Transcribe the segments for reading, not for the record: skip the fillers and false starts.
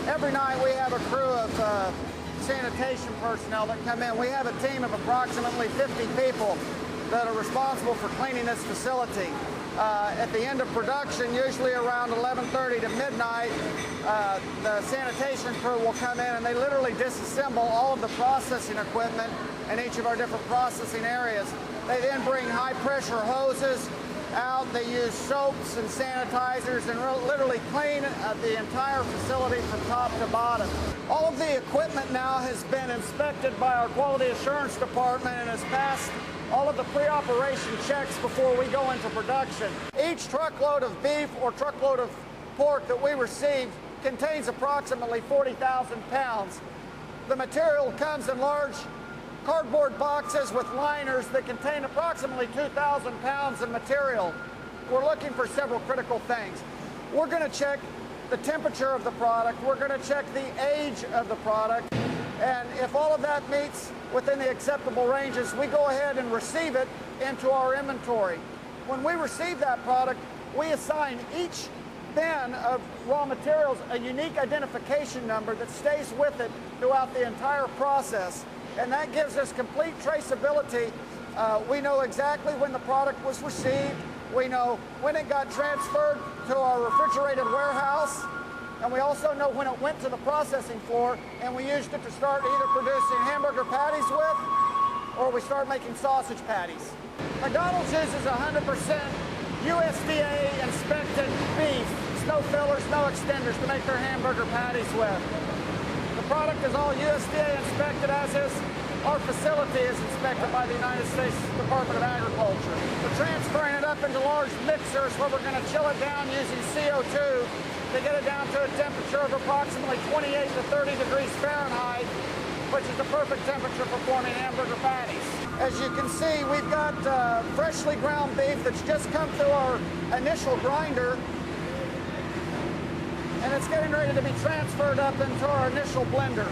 Every night we have a crew of sanitation personnel that come in. We have a team of approximately 50 people that are responsible for cleaning this facility. At the end of production, usually around 11:30 to midnight, the sanitation crew will come in and they literally disassemble all of the processing equipment in each of our different processing areas. They then bring high-pressure hoses out. They use soaps and sanitizers and literally clean the entire facility from top to bottom. All of the equipment now has been inspected by our quality assurance department and has passed all of the pre-operation checks before we go into production. Each truckload of beef or truckload of pork that we receive contains approximately 40,000 pounds. The material comes in large cardboard boxes with liners that contain approximately 2,000 pounds of material. We're looking for several critical things. We're going to check the temperature of the product. We're going to check the age of the product. And if all of that meets within the acceptable ranges, we go ahead and receive it into our inventory. When we receive that product, we assign each bin of raw materials a unique identification number that stays with it throughout the entire process. And that gives us complete traceability. We know exactly when the product was received. We know when it got transferred to our refrigerated warehouse. And we also know when it went to the processing floor and we used it to start either producing hamburger patties with or we start making sausage patties. McDonald's uses 100% USDA inspected beef. It's no fillers, no extenders to make their hamburger patties with. The product is all USDA inspected, as is our facility is inspected by the United States Department of Agriculture. We're transferring it up into large mixers where we're going to chill it down using CO2 to get it down to a temperature of approximately 28 to 30 degrees Fahrenheit, which is the perfect temperature for forming hamburger patties. As you can see, we've got freshly ground beef that's just come through our initial grinder, and it's getting ready to be transferred up into our initial blender.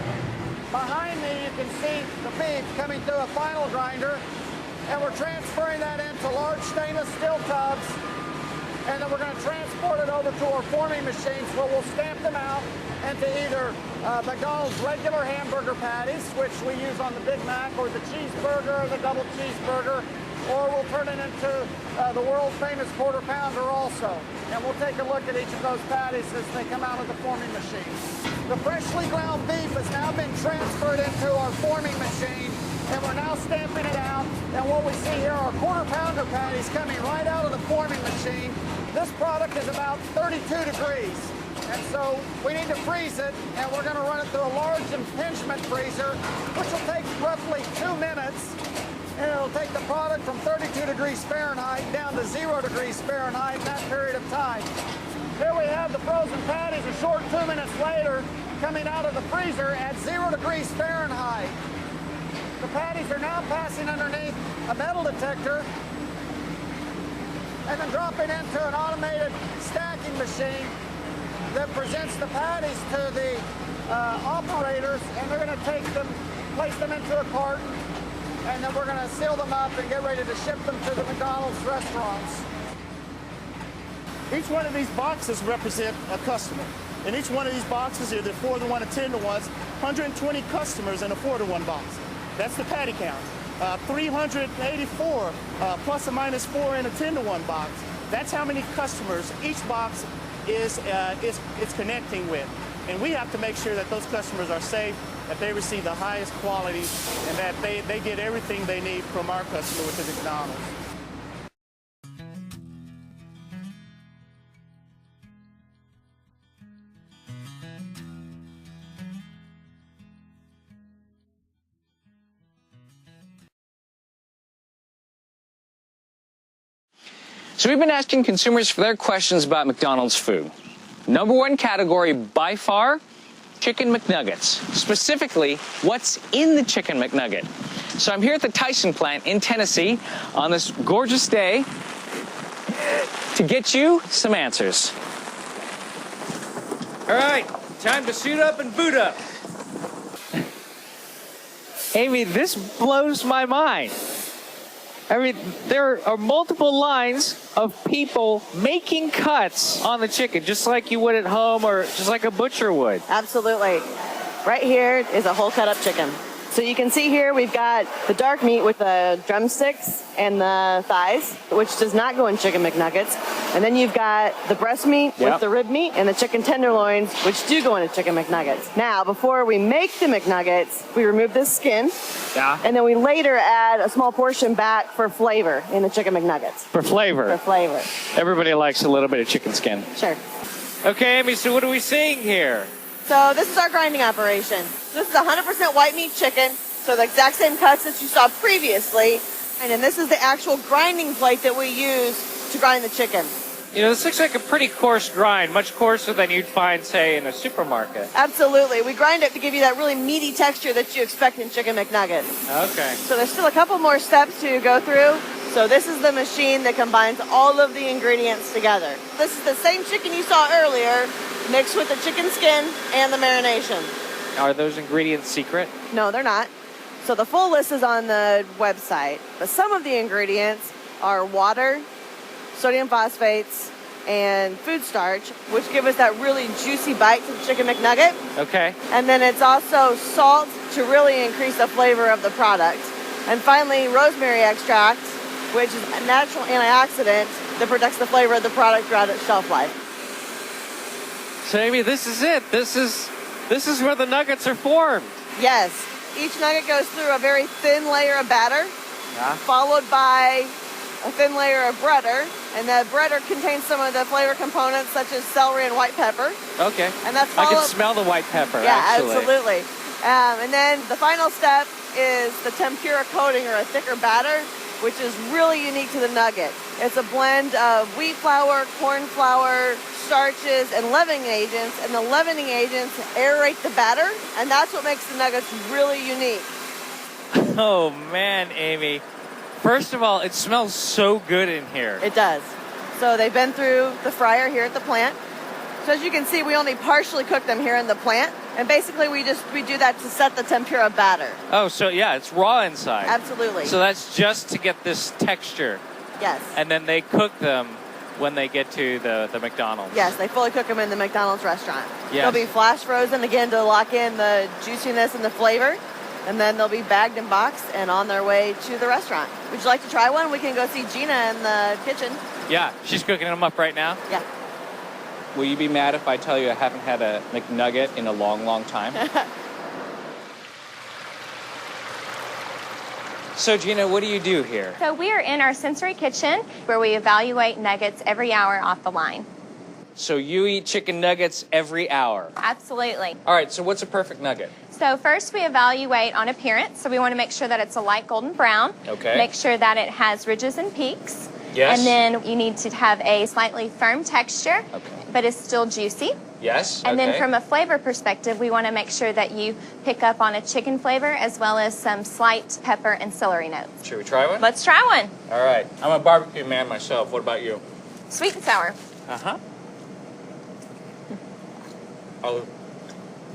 Behind me, you can see the beef coming through a final grinder, and we're transferring that into large stainless steel tubs, and then we're going to transport it over to our forming machines where we'll stamp them out into either McDonald's regular hamburger patties, which we use on the Big Mac, or the cheeseburger, or the double cheeseburger, or we'll turn it into the world-famous quarter pounder also. And we'll take a look at each of those patties as they come out of the forming machine. The freshly ground beef has now been transferred into our forming machine, and we're now stamping it out. And what we see here are quarter pounder patties coming right out of the forming machine. This product is about 32 degrees. And so we need to freeze it, and we're going to run it through a large impingement freezer, which will take roughly 2 minutes. And it'll take the product from 32 degrees Fahrenheit down to 0 degrees Fahrenheit in that period of time. Here we have the frozen patties a short 2 minutes later coming out of the freezer at 0 degrees Fahrenheit. The patties are now passing underneath a metal detector and then dropping into an automated stacking machine that presents the patties to the operators, and they're going to take them, place them into a carton, and then we're going to seal them up and get ready to ship them to the McDonald's restaurants. Each one of these boxes represent a customer. In each one of these boxes, either 4 to 1 or 10 to 1s, 120 customers in a 4 to 1 box. That's the patty count. 384 plus or minus 4 in a 10 to 1 box. That's how many customers each box is connecting with. And we have to make sure that those customers are safe, that they receive the highest quality, and that they get everything they need from our customer, which is McDonald's. So we've been asking consumers for their questions about McDonald's food. Number one category by far, Chicken McNuggets. Specifically, what's in the Chicken McNugget? So I'm here at the Tyson plant in Tennessee on this gorgeous day to get you some answers. All right, time to suit up and boot up. Amy, this blows my mind. I mean, there are multiple lines of people making cuts on the chicken, just like you would at home or just like a butcher would. Absolutely. Right here is a whole cut up chicken. So you can see here we've got the dark meat with the drumsticks and the thighs, which does not go in Chicken McNuggets. And then you've got the breast meat with the rib meat and the chicken tenderloins, which do go into Chicken McNuggets. Now, before we make the McNuggets, we remove this skin. Yeah. And then we later add a small portion back for flavor in the Chicken McNuggets. For flavor. For flavor. Everybody likes a little bit of chicken skin. Sure. Okay, Amy, so what are we seeing here? So this is our grinding operation. This is 100% white meat chicken, so the exact same cuts that you saw previously. And then this is the actual grinding plate that we use to grind the chicken. You know, this looks like a pretty coarse grind, much coarser than you'd find, say, in a supermarket. Absolutely. We grind it to give you that really meaty texture that you expect in Chicken McNuggets. Okay. So there's still a couple more steps to go through. So this is the machine that combines all of the ingredients together. This is the same chicken you saw earlier, mixed with the chicken skin and the marination. Are those ingredients secret? No, they're not. So the full list is on the website, but some of the ingredients are water, sodium phosphates, and food starch, which give us that really juicy bite to the Chicken McNugget. Okay. And then it's also salt to really increase the flavor of the product. And finally, rosemary extract, which is a natural antioxidant that protects the flavor of the product throughout its shelf life. So, Amy, this is it. This is where the nuggets are formed. Yes. Each nugget goes through a very thin layer of batter, followed by a thin layer of breader, and the breader contains some of the flavor components such as celery and white pepper. Okay. And that's I followed... can smell the white pepper, Yeah, actually. absolutely. And then the final step is the tempura coating, or a thicker batter, which is really unique to the nugget. It's a blend of wheat flour, corn flour, starches, and leavening agents, and the leavening agents aerate the batter, and that's what makes the nuggets really unique. Oh, man, Amy. First of all, it smells so good in here. It does. So they've been through the fryer here at the plant. So as you can see, we only partially cook them here in the plant, and basically we do that to set the tempura batter. Oh, so yeah, it's raw inside. Absolutely. So that's just to get this texture. Yes. And then they cook them when they get to the McDonald's. Yes, they fully cook them in the McDonald's restaurant. Yes. They'll be flash frozen again to lock in the juiciness and the flavor, and then they'll be bagged and boxed and on their way to the restaurant. Would you like to try one? We can go see Gina in the kitchen. Yeah, she's cooking them up right now. Yeah. Will you be mad if I tell you I haven't had a McNugget in a long, long time? So, Gina, what do you do here? So we are in our sensory kitchen where we evaluate nuggets every hour off the line. So you eat chicken nuggets every hour? Absolutely. All right, so what's a perfect nugget? So first we evaluate on appearance. So we want to make sure that it's a light golden brown. Okay. Make sure that it has ridges and peaks. Yes. And then you need to have a slightly firm texture, Okay. but it's still juicy. Yes. And okay. then from a flavor perspective, we want to make sure that you pick up on a chicken flavor as well as some slight pepper and celery notes. Should we try one? Let's try one. All right. I'm a barbecue man myself. What about you? Sweet and sour. Uh-huh. Oh,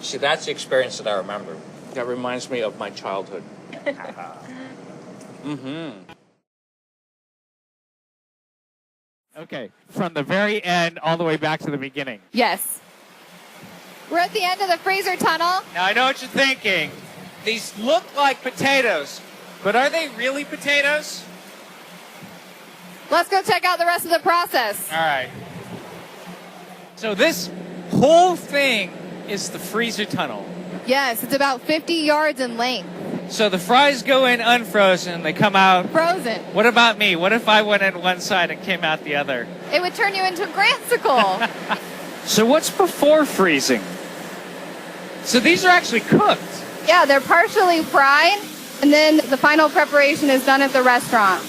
see, that's the experience that I remember. That reminds me of my childhood. Mm-hmm. Okay, from the very end all the way back to the beginning. Yes. We're at the end of the freezer tunnel. Now, I know what you're thinking. These look like potatoes, but are they really potatoes? Let's go check out the rest of the process. All right. So this whole thing is the freezer tunnel. Yes, it's about 50 yards in length. So the fries go in unfrozen, they come out Frozen. What about me? What if I went in one side and came out the other? It would turn you into a Grantsicle. So what's before freezing? So these are actually cooked. Yeah, they're partially fried, and then the final preparation is done at the restaurant.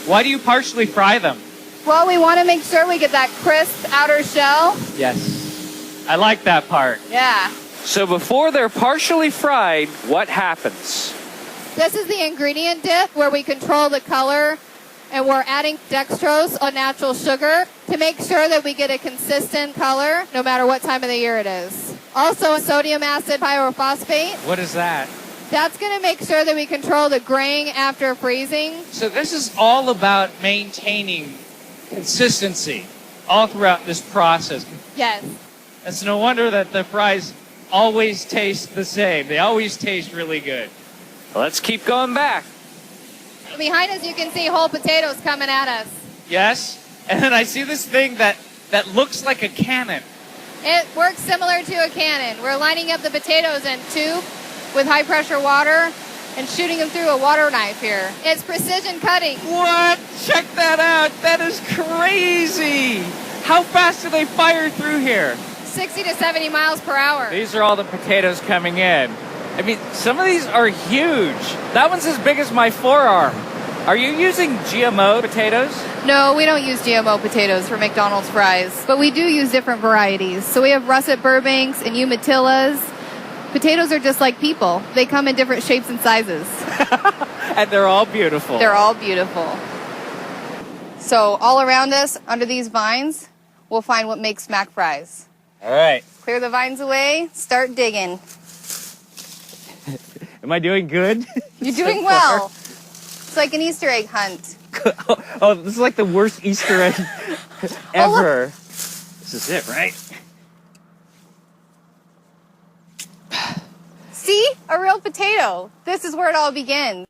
Why do you partially fry them? Well, we want to make sure we get that crisp outer shell. Yes. I like that part. Yeah. So before they're partially fried, what happens? This is the ingredient dip where we control the color, and we're adding dextrose, a natural sugar, to make sure that we get a consistent color no matter what time of the year it is. Also, sodium acid pyrophosphate. What is that? That's going to make sure that we control the graying after freezing. So this is all about maintaining consistency all throughout this process. Yes. It's no wonder that the fries always taste the same. They always taste really good. Let's keep going back. Behind us, you can see whole potatoes coming at us. Yes? And then I see this thing that looks like a cannon. It works similar to a cannon. We're lining up the potatoes in a tube with high pressure water and shooting them through a water knife here. It's precision cutting. What? Check that out. That is crazy. How fast do they fire through here? 60 to 70 miles per hour. These are all the potatoes coming in. I mean, some of these are huge. That one's as big as my forearm. Are you using GMO potatoes? No, we don't use GMO potatoes for McDonald's fries, but we do use different varieties. So we have russet Burbanks and Umatillas. Potatoes are just like people. They come in different shapes and sizes. And they're all beautiful. They're all beautiful. So all around us, under these vines, we'll find what makes mac fries. All right. Clear the vines away, start digging. Am I doing good? You're doing well. It's like an Easter egg hunt. Oh, this is like the worst Easter egg ever. This is it, right? See? A real potato. This is where it all begins.